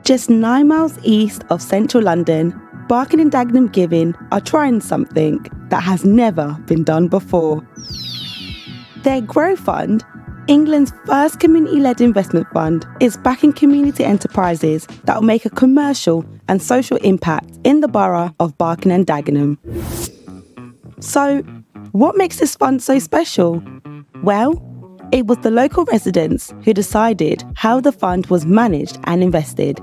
Just 9 miles east of central London, Barking and Dagenham Giving are trying something that has never been done before. Their Grow Fund, England's first community-led investment fund, is backing community enterprises that will make a commercial and social impact in the borough of Barking and Dagenham. So, what makes this fund so special? Well, it was the local residents who decided how the fund was managed and invested.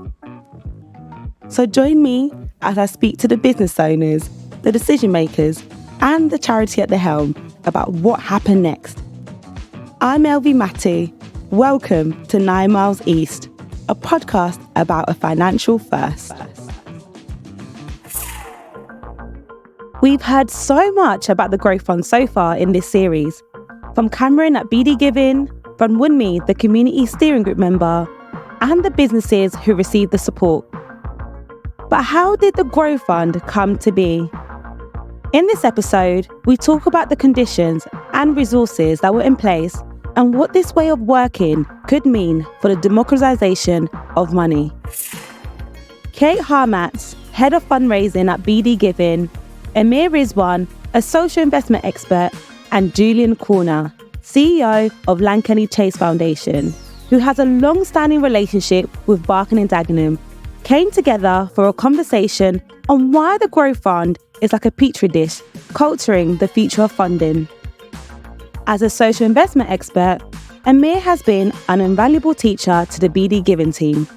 So join me as I speak to the business owners, the decision makers, and the charity at the helm about what happened next. I'm Elvie Matty. Welcome to 9 Miles East, a podcast about a financial first. We've heard so much about the Growth Fund so far in this series, from Cameron at BD Giving, from Wunmi, the community steering group member, and the businesses who received the support. But how did the Growth Fund come to be? In this episode, we talk about the conditions and resources that were in place and what this way of working could mean for the democratisation of money. Kate Harmatz, Head of Fundraising at BD Giving, Amir Rizwan, a social investment expert, and Julian Corner, CEO of Lankelly Chase Foundation, who has a long-standing relationship with Barking Dagenham, came together for a conversation on why the Growth Fund is like a petri dish, culturing the future of funding. As a social investment expert, Amir has been an invaluable teacher to the BD Giving team.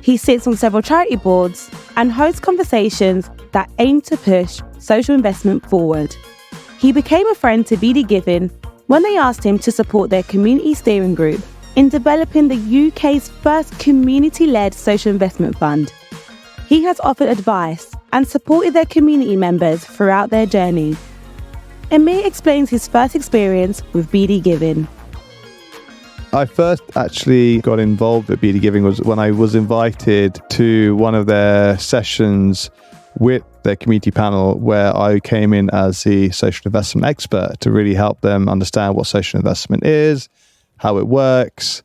He sits on several charity boards and hosts conversations that aim to push social investment forward. He became a friend to BD Giving when they asked him to support their community steering group in developing the UK's first community-led social investment fund. He has offered advice and supported their community members throughout their journey. Amir explains his first experience with BD Giving. I first actually got involved with BD Giving was when I was invited to one of their sessions with their community panel, where I came in as the social investment expert to really help them understand what social investment is, how it works,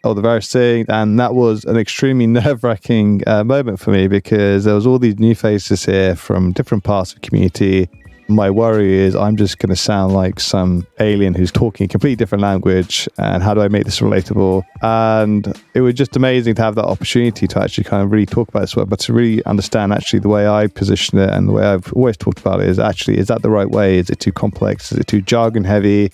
all the various things. And that was an extremely nerve-wracking moment for me, because there was all these new faces here from different parts of the community. My worry is I'm just going to sound like some alien who's talking a completely different language, and how do I make this relatable? And it was just amazing to have that opportunity to actually kind of really talk about this work, but to really understand actually the way I position it and the way I've always talked about it is actually, is that the right way? Is it too complex? Is it too jargon heavy?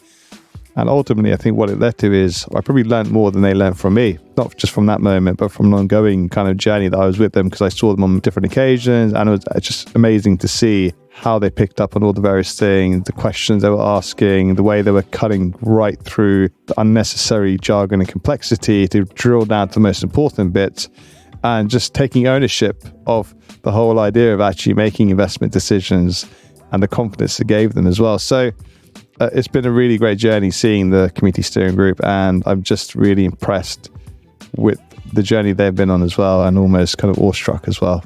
And ultimately, I think what it led to is I probably learned more than they learned from me, not just from that moment, but from an ongoing kind of journey that I was with them, because I saw them on different occasions, and it was just amazing to see how they picked up on all the various things, the questions they were asking, the way they were cutting right through the unnecessary jargon and complexity to drill down to the most important bits, and just taking ownership of the whole idea of actually making investment decisions and the confidence it gave them as well. So it's been a really great journey seeing the community steering group, and I'm just really impressed with the journey they've been on as well, and almost kind of awestruck as well.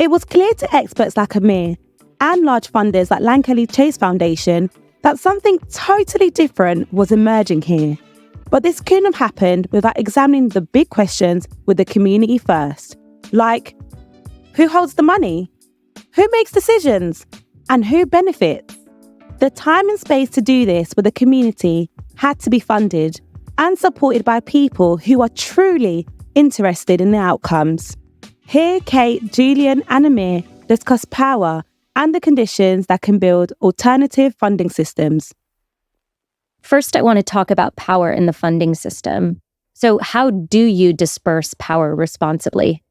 It was clear to experts like Amir and large funders like Lankelly Chase Foundation that something totally different was emerging here. But this couldn't have happened without examining the big questions with the community first. Like, who holds the money? Who makes decisions? And who benefits? The time and space to do this with the community had to be funded and supported by people who are truly interested in the outcomes. Here, Kate, Julian, and Amir discuss power and the conditions that can build alternative funding systems. First, I want to talk about power in the funding system. So how do you disperse power responsibly?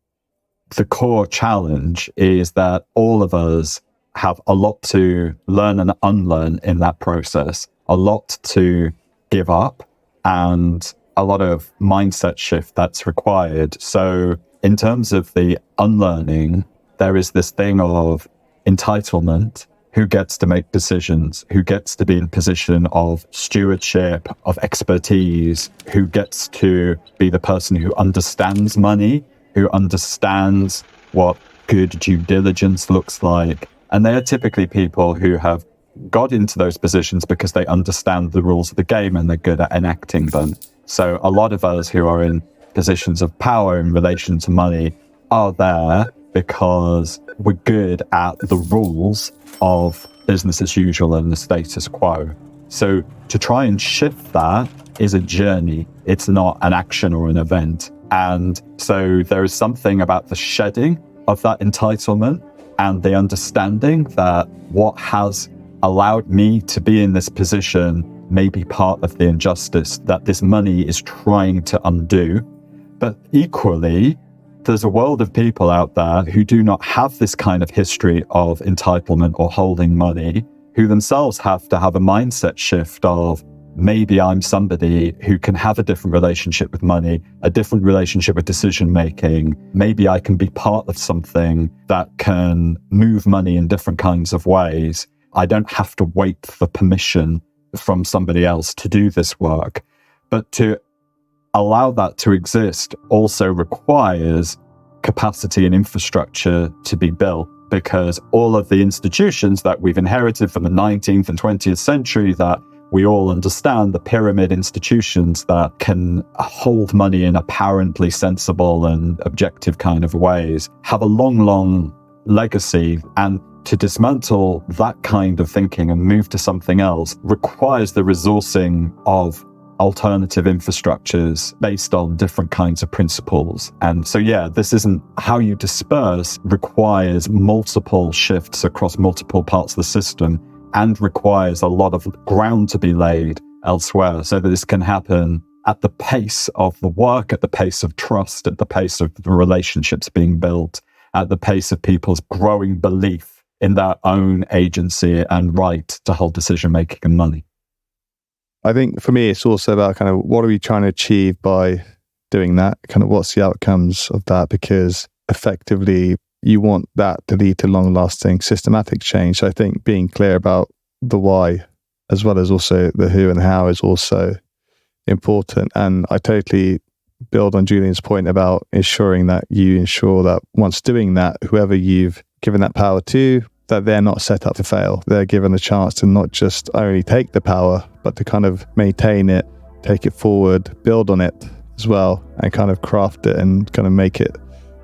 The core challenge is that all of us have a lot to learn and unlearn in that process, a lot to give up, and a lot of mindset shift that's required. So in terms of the unlearning, there is this thing of entitlement, who gets to make decisions, who gets to be in position of stewardship, of expertise, who gets to be the person who understands money, who understands what good due diligence looks like. And they are typically people who have got into those positions because they understand the rules of the game and they're good at enacting them. So a lot of us who are in positions of power in relation to money are there because we're good at the rules of business as usual and the status quo. So to try and shift that is a journey. It's not an action or an event. And so there is something about the shedding of that entitlement and the understanding that what has allowed me to be in this position may be part of the injustice that this money is trying to undo. But equally, there's a world of people out there who do not have this kind of history of entitlement or holding money, who themselves have to have a mindset shift of, maybe I'm somebody who can have a different relationship with money, a different relationship with decision making. Maybe I can be part of something that can move money in different kinds of ways. I don't have to wait for permission from somebody else to do this work. But to allow that to exist also requires capacity and infrastructure to be built, because all of the institutions that we've inherited from the 19th and 20th century that we all understand, the pyramid institutions that can hold money in apparently sensible and objective kind of ways, have a long, long legacy. And to dismantle that kind of thinking and move to something else requires the resourcing of alternative infrastructures based on different kinds of principles. And so, this isn't how you disperse, requires multiple shifts across multiple parts of the system and requires a lot of ground to be laid elsewhere so that this can happen at the pace of the work, at the pace of trust, at the pace of the relationships being built, at the pace of people's growing belief in their own agency and right to hold decision making and money. I think for me, it's also about kind of what are we trying to achieve by doing that? Kind of what's the outcomes of that? Because effectively, you want that to lead to long-lasting systematic change. So I think being clear about the why, as well as also the who and how, is also important. And I totally build on Julian's point about ensuring that you ensure that once doing that, whoever you've given that power to, that they're not set up to fail. They're given a chance to not just only take the power, but to kind of maintain it, take it forward, build on it as well, and kind of craft it and kind of make it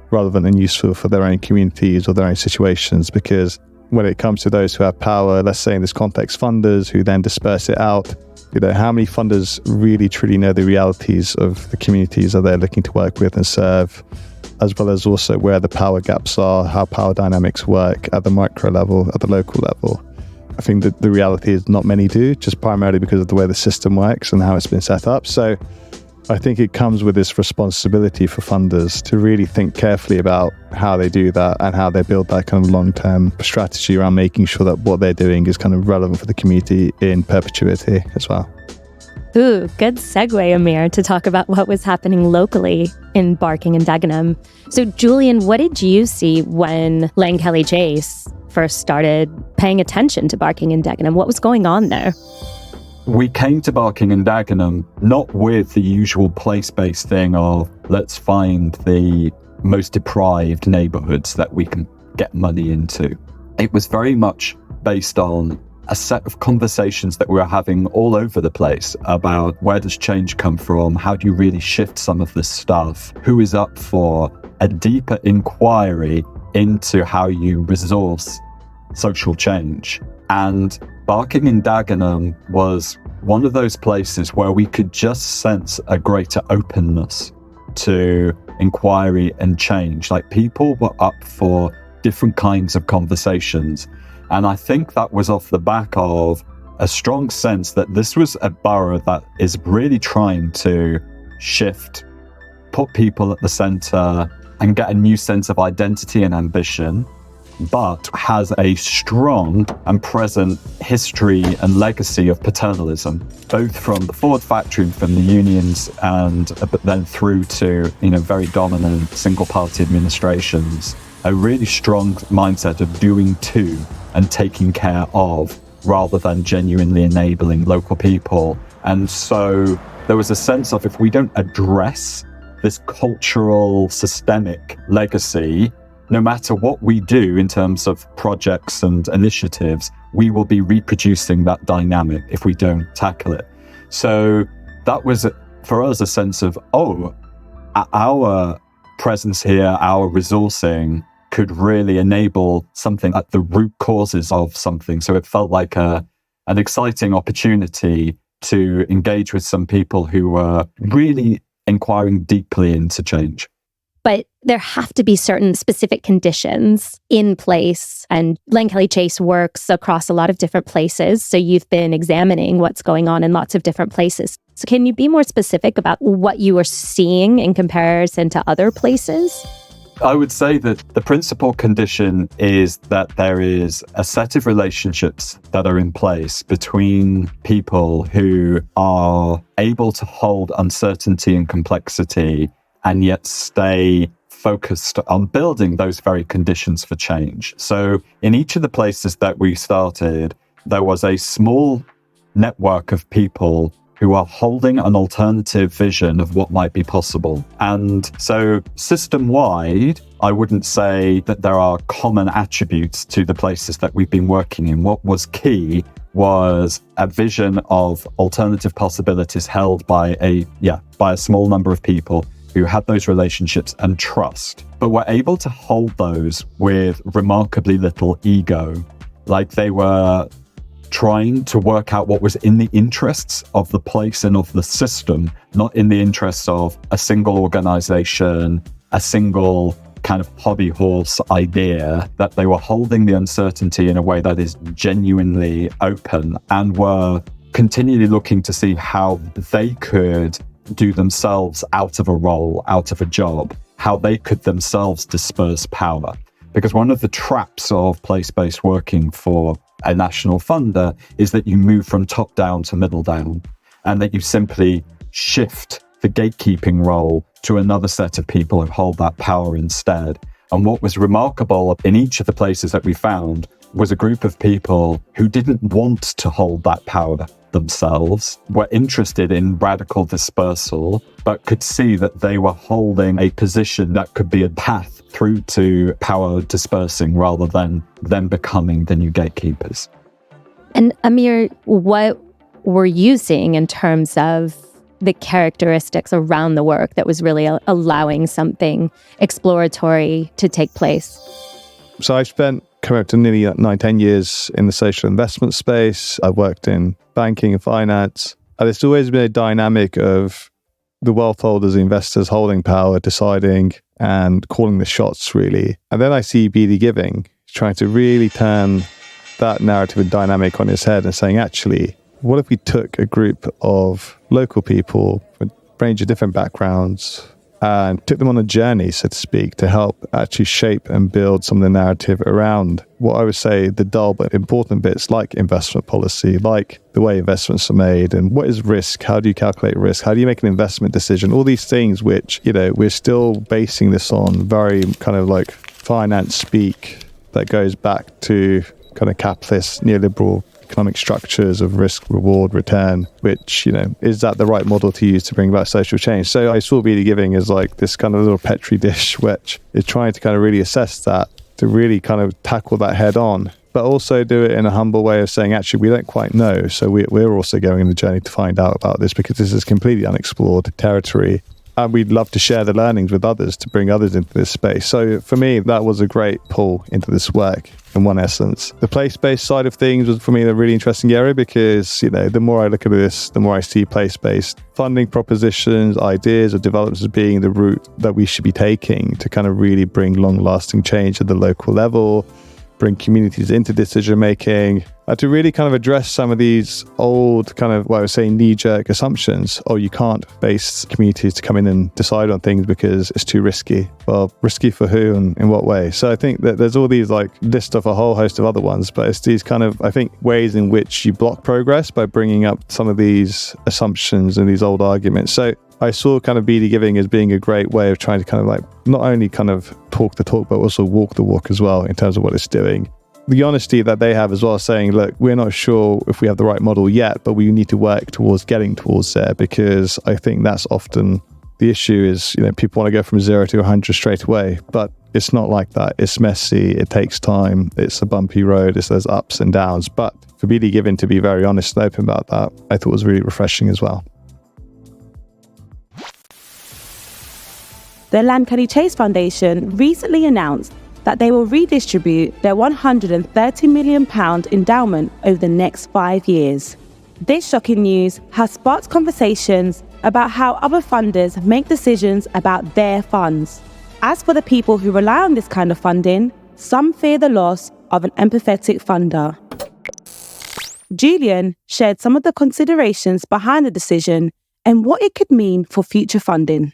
relevant and useful for their own communities or their own situations. Because when it comes to those who have power, let's say in this context, funders who then disperse it out, how many funders really truly know the realities of the communities that they're looking to work with and serve, as well as also where the power gaps are, how power dynamics work at the micro level, at the local level. I think that the reality is not many do, just primarily because of the way the system works and how it's been set up. So I think it comes with this responsibility for funders to really think carefully about how they do that and how they build that kind of long-term strategy around making sure that what they're doing is kind of relevant for the community in perpetuity as well. Ooh, good segue, Amir, to talk about what was happening locally in Barking and Dagenham. So, Julian, what did you see when Lankelly Chase first started paying attention to Barking and Dagenham? What was going on there? We came to Barking and Dagenham not with the usual place-based thing of let's find the most deprived neighbourhoods that we can get money into. It was very much based on a set of conversations that we were having all over the place about where does change come from? How do you really shift some of this stuff? Who is up for a deeper inquiry into how you resource social change? And Barking and Dagenham was one of those places where we could just sense a greater openness to inquiry and change. Like, people were up for different kinds of conversations. And I think that was off the back of a strong sense that this was a borough that is really trying to shift, put people at the centre and get a new sense of identity and ambition, but has a strong and present history and legacy of paternalism, both from the Ford factory and from the unions, and but then through to very dominant single-party administrations. A really strong mindset of doing to and taking care of, rather than genuinely enabling local people. And so there was a sense of, if we don't address this cultural systemic legacy, no matter what we do in terms of projects and initiatives, we will be reproducing that dynamic if we don't tackle it. So that was, for us, a sense of, our presence here, our resourcing could really enable something at the root causes of something. So it felt like an exciting opportunity to engage with some people who were really inquiring deeply into change. But there have to be certain specific conditions in place. And Lankelly Chase works across a lot of different places. So you've been examining what's going on in lots of different places. So can you be more specific about what you are seeing in comparison to other places? I would say that the principal condition is that there is a set of relationships that are in place between people who are able to hold uncertainty and complexity and yet stay focused on building those very conditions for change. So in each of the places that we started, there was a small network of people who are holding an alternative vision of what might be possible. And so system-wide, I wouldn't say that there are common attributes to the places that we've been working in. What was key was a vision of alternative possibilities held by a small number of people who had those relationships and trust, but were able to hold those with remarkably little ego. Like they were trying to work out what was in the interests of the place and of the system, not in the interests of a single organization, a single kind of hobby horse idea, that they were holding the uncertainty in a way that is genuinely open and were continually looking to see how they could do themselves out of a role, out of a job, how they could themselves disperse power. Because one of the traps of place-based working for a national funder is that you move from top down to middle down, and that you simply shift the gatekeeping role to another set of people who hold that power instead. And what was remarkable in each of the places that we found was a group of people who didn't want to hold that power themselves, were interested in radical dispersal, but could see that they were holding a position that could be a path through to power dispersing rather than them becoming the new gatekeepers. And Amir, what were you seeing in terms of the characteristics around the work that was really allowing something exploratory to take place? So I spent coming up to nearly 9-10 years in the social investment space. I've worked in banking and finance. And there's always been a dynamic of the wealth holders, the investors holding power, deciding and calling the shots, really. And then I see BD Giving trying to really turn that narrative and dynamic on its head and saying, actually, what if we took a group of local people with a range of different backgrounds and took them on a journey, so to speak, to help actually shape and build some of the narrative around what I would say the dull but important bits, like investment policy, like the way investments are made, and what is risk, how do you calculate risk, how do you make an investment decision, all these things which, we're still basing this on very kind of like finance speak that goes back to kind of capitalist neoliberal economic structures of risk, reward, return, which, is that the right model to use to bring about social change? So I saw BD Giving as like this kind of little petri dish, which is trying to kind of really assess that, to really kind of tackle that head on, but also do it in a humble way of saying, actually, we don't quite know. So we're also going on the journey to find out about this because this is completely unexplored territory. And we'd love to share the learnings with others to bring others into this space. So for me, that was a great pull into this work in one essence. The place-based side of things was for me a really interesting area because, the more I look at this, the more I see place-based funding propositions, ideas or developments as being the route that we should be taking to kind of really bring long-lasting change at the local level, bring communities into decision-making, to really kind of address some of these old kind of, what I would say, knee-jerk assumptions. Oh, you can't base communities to come in and decide on things because it's too risky. Well, risky for who and in what way? So I think that there's all these list of a whole host of other ones, but it's these kind of, I think, ways in which you block progress by bringing up some of these assumptions and these old arguments. So I saw kind of BD Giving as being a great way of trying to kind of not only kind of talk the talk, but also walk the walk as well in terms of what it's doing. The honesty that they have as well, saying, look, we're not sure if we have the right model yet, but we need to work towards getting towards there, because I think that's often the issue is, people want to go from 0 to 100 straight away, but it's not like that. It's messy. It takes time. It's a bumpy road. There's ups and downs. But for BD Giving to be very honest and open about that, I thought was really refreshing as well. The Lankelly Chase Foundation recently announced that they will redistribute their £130 million endowment over the next 5 years. This shocking news has sparked conversations about how other funders make decisions about their funds. As for the people who rely on this kind of funding, some fear the loss of an empathetic funder. Julian shared some of the considerations behind the decision and what it could mean for future funding.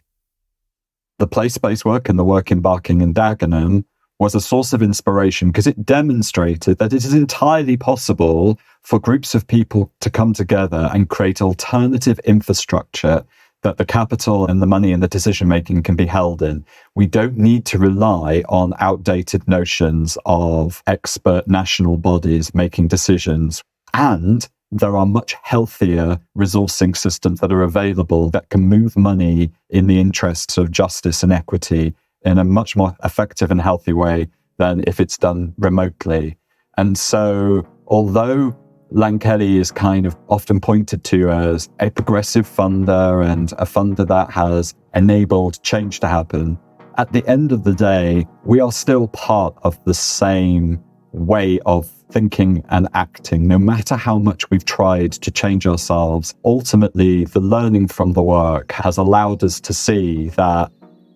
The place-based work and the work in Barking and Dagenham was a source of inspiration because it demonstrated that it is entirely possible for groups of people to come together and create alternative infrastructure that the capital and the money and the decision-making can be held in. We don't need to rely on outdated notions of expert national bodies making decisions. And there are much healthier resourcing systems that are available that can move money in the interests of justice and equity in a much more effective and healthy way than if it's done remotely. And so, although Lankelly is kind of often pointed to as a progressive funder and a funder that has enabled change to happen, at the end of the day, we are still part of the same way of thinking and acting. No matter how much we've tried to change ourselves, ultimately the learning from the work has allowed us to see that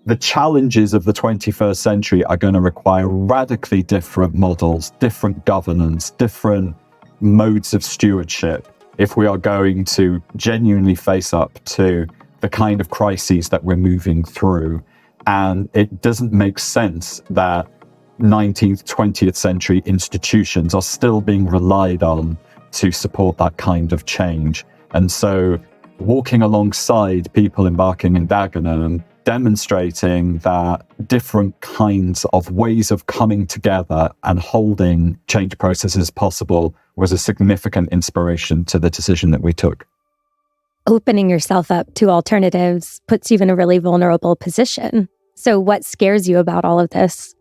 the challenges of the 21st century are going to require radically different models, different governance, different modes of stewardship if we are going to genuinely face up to the kind of crises that we're moving through. And it doesn't make sense that 19th, 20th century institutions are still being relied on to support that kind of change. And so walking alongside people in Barking and Dagenham, demonstrating that different kinds of ways of coming together and holding change processes possible was a significant inspiration to the decision that we took. Opening yourself up to alternatives puts you in a really vulnerable position. So what scares you about all of this?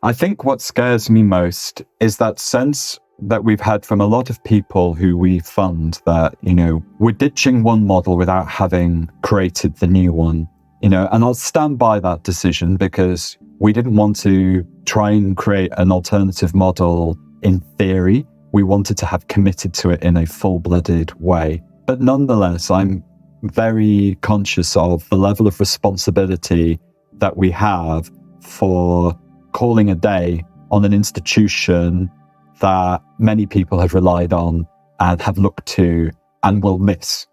I think what scares me most is that sense that we've had from a lot of people who we fund that, we're ditching one model without having created the new one, and I'll stand by that decision because we didn't want to try and create an alternative model in theory. We wanted to have committed to it in a full-blooded way. But nonetheless, I'm very conscious of the level of responsibility that we have for calling a day on an institution that many people have relied on and have looked to and will miss.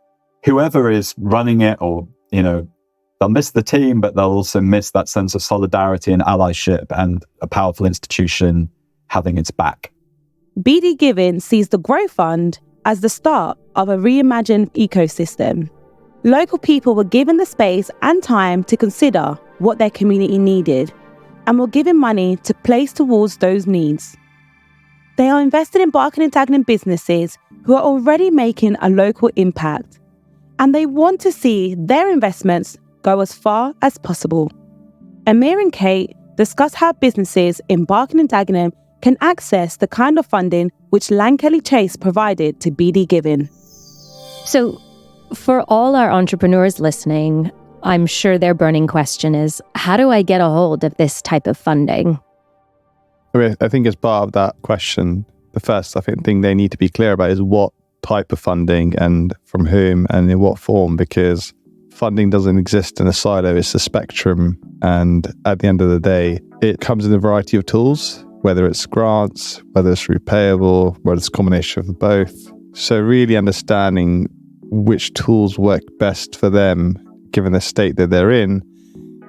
Whoever is running it, or, they'll miss the team, but they'll also miss that sense of solidarity and allyship and a powerful institution having its back. BD Giving sees the Growth Fund as the start of a reimagined ecosystem. Local people were given the space and time to consider what their community needed and were given money to place towards those needs. They are invested in Barking and Dagenham businesses who are already making a local impact, and they want to see their investments go as far as possible. Amir and Kate discuss how businesses in Barking and Dagenham can access the kind of funding which Lankelly Chase provided to BD Giving. So, for all our entrepreneurs listening, I'm sure their burning question is, how do I get a hold of this type of funding? I think as part of that question, the first thing they need to be clear about is what type of funding and from whom and in what form, because funding doesn't exist in a silo, it's a spectrum. And at the end of the day, it comes in a variety of tools, whether it's grants, whether it's repayable, whether it's a combination of both. So really understanding which tools work best for them, given the state that they're in,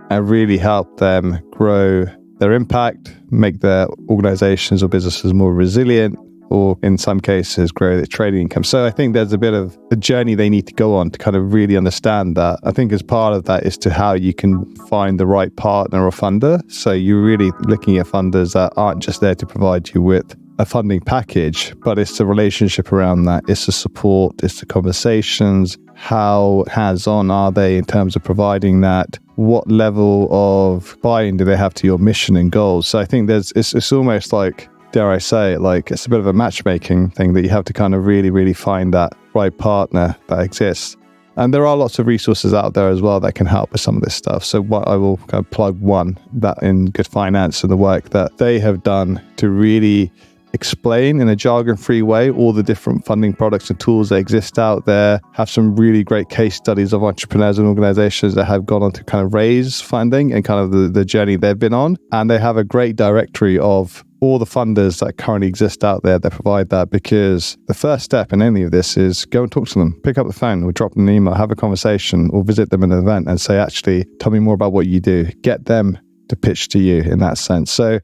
and really help them grow their impact, make their organizations or businesses more resilient, or in some cases, grow their trading income. So I think there's a bit of a journey they need to go on to kind of really understand that. I think as part of that is to how you can find the right partner or funder. So you're really looking at funders that aren't just there to provide you with a funding package, but it's the relationship around that. It's the support, it's the conversations. How hands-on are they in terms of providing that? What level of buy-in do they have to your mission and goals? So I think it's almost like, dare I say it, like it's a bit of a matchmaking thing that you have to kind of really, really find that right partner that exists. And there are lots of resources out there as well that can help with some of this stuff. So what I will kind of plug one, that in Good Finance and the work that they have done to really explain in a jargon-free way all the different funding products and tools that exist out there, have some really great case studies of entrepreneurs and organizations that have gone on to kind of raise funding and kind of the journey they've been on. And they have a great directory of all the funders that currently exist out there that provide that, because the first step in any of this is go and talk to them, pick up the phone or drop them an email, have a conversation or visit them at an event and say, actually, tell me more about what you do. Get them to pitch to you in that sense. So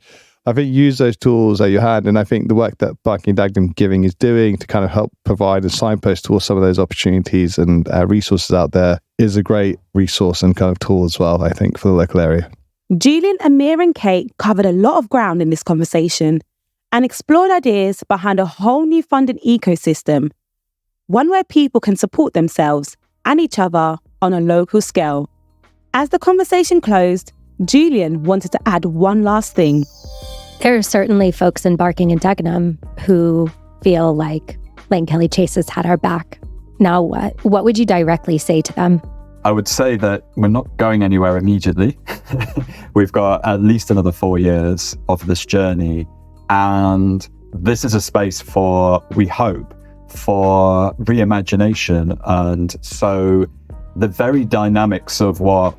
I think use those tools at your hand. And I think the work that Barking Dagenham Giving is doing to kind of help provide a signpost towards some of those opportunities and resources out there is a great resource and kind of tool as well, I think, for the local area. Julian, Amir and Kate covered a lot of ground in this conversation and explored ideas behind a whole new funding ecosystem, one where people can support themselves and each other on a local scale. As the conversation closed, Julian wanted to add one last thing. There are certainly folks in Barking and Dagenham who feel like Lankelly Chase has had our back. Now what? What would you directly say to them? I would say that we're not going anywhere immediately. We've got at least another 4 years of this journey. And this is a space for, we hope, for reimagination. And so the very dynamics of what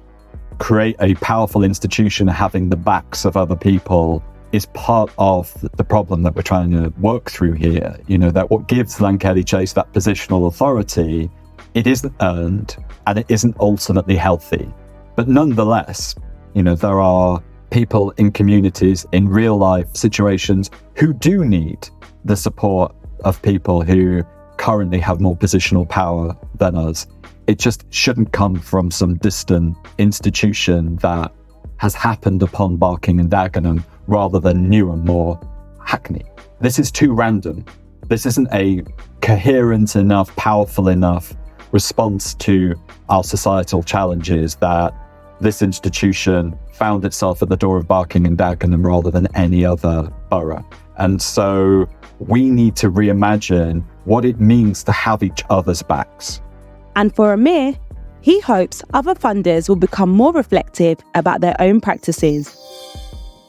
create a powerful institution having the backs of other people is part of the problem that we're trying to work through here. You know, that what gives Lankelly Chase that positional authority, it isn't earned and it isn't ultimately healthy. But nonetheless, you know, there are people in communities in real life situations who do need the support of people who currently have more positional power than us. It just shouldn't come from some distant institution that has happened upon Barking and Dagenham rather than new and more hackneyed. This is too random. This isn't a coherent enough, powerful enough response to our societal challenges that this institution found itself at the door of Barking and Dagenham rather than any other borough. And so we need to reimagine what it means to have each other's backs. And for Amir, he hopes other funders will become more reflective about their own practices.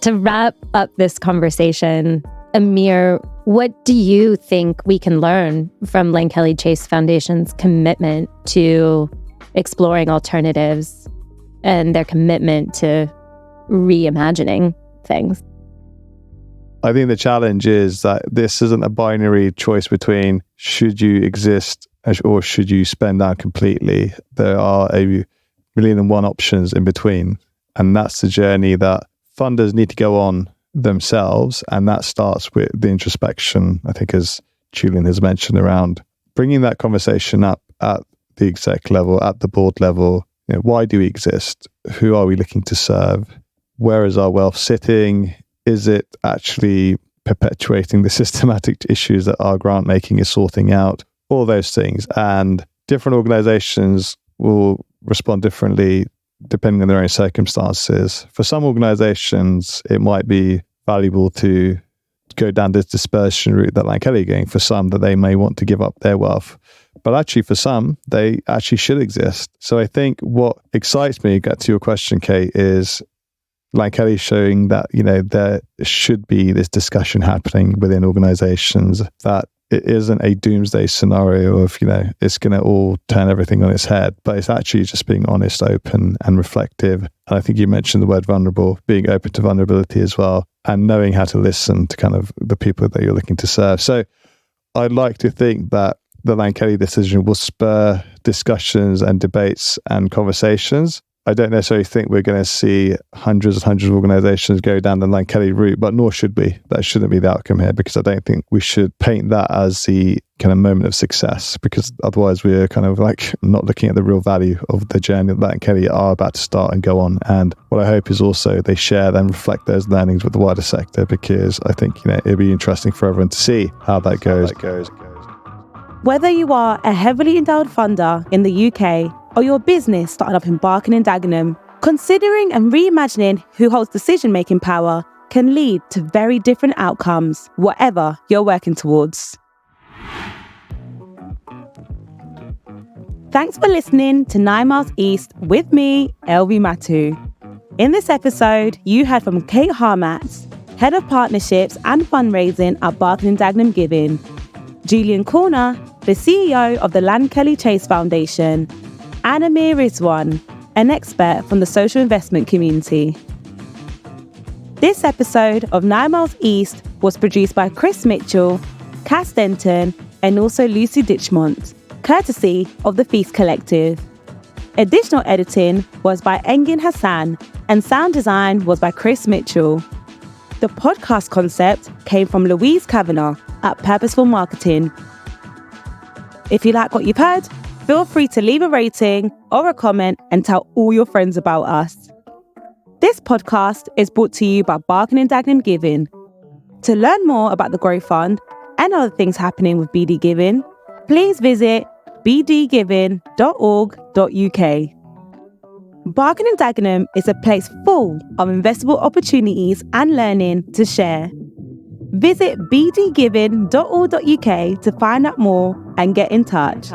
To wrap up this conversation, Amir, what do you think we can learn from Lankelly Chase Foundation's commitment to exploring alternatives and their commitment to reimagining things? I think the challenge is that this isn't a binary choice between should you exist or should you spend out completely. There are a million and one options in between. And that's the journey that funders need to go on themselves. And that starts with the introspection, I think, as Julian has mentioned, around bringing that conversation up at the exec level, at the board level. You know, why do we exist? Who are we looking to serve? Where is our wealth sitting? Is it actually perpetuating the systematic issues that our grant making is sorting out? All those things. And different organizations will respond differently depending on their own circumstances. For some organizations, it might be valuable to go down this dispersion route that Lankelly are going. For some, that they may want to give up their wealth. But actually, for some, they actually should exist. So I think what excites me, get to your question, Kate, is Lankelly showing that, you know, there should be this discussion happening within organizations, that it isn't a doomsday scenario of, you know, it's going to all turn everything on its head, but it's actually just being honest, open and reflective. And I think you mentioned the word vulnerable, being open to vulnerability as well, and knowing how to listen to kind of the people that you're looking to serve. So I'd like to think that the Lankelly decision will spur discussions and debates and conversations. I don't necessarily think we're going to see hundreds and hundreds of organizations go down the Lankelly route, but nor should we. That shouldn't be the outcome here, because I don't think we should paint that as the kind of moment of success, because otherwise we're kind of like not looking at the real value of the journey that Lankelly are about to start and go on. And what I hope is also they share and reflect those learnings with the wider sector, because I think, you know, it'd be interesting for everyone to see how that goes. Whether you are a heavily endowed funder in the UK or your business started up in Barking and Dagenham, considering and reimagining who holds decision-making power can lead to very different outcomes, whatever you're working towards. Thanks for listening to 9 Miles East with me, Elvi Matu. In this episode, you heard from Kate Harmatz, Head of Partnerships and Fundraising at Barking Dagenham Giving, Julian Corner, the CEO of the Lankelly Chase Foundation, and Amir Rizwan, an expert from the social investment community. This episode of 9 Miles East was produced by Chris Mitchell, Cass Denton, and also Lucy Ditchmont, courtesy of the Feast Collective. Additional editing was by Engin Hassan, and sound design was by Chris Mitchell. The podcast concept came from Louise Kavanagh at Purposeful Marketing. If you like what you've heard, feel free to leave a rating or a comment and tell all your friends about us. This podcast is brought to you by Barking Dagenham Giving. To learn more about the Growth Fund and other things happening with BD Giving, please visit bdgiving.org.uk. Barking Dagenham is a place full of investable opportunities and learning to share. Visit bdgiving.org.uk to find out more and get in touch.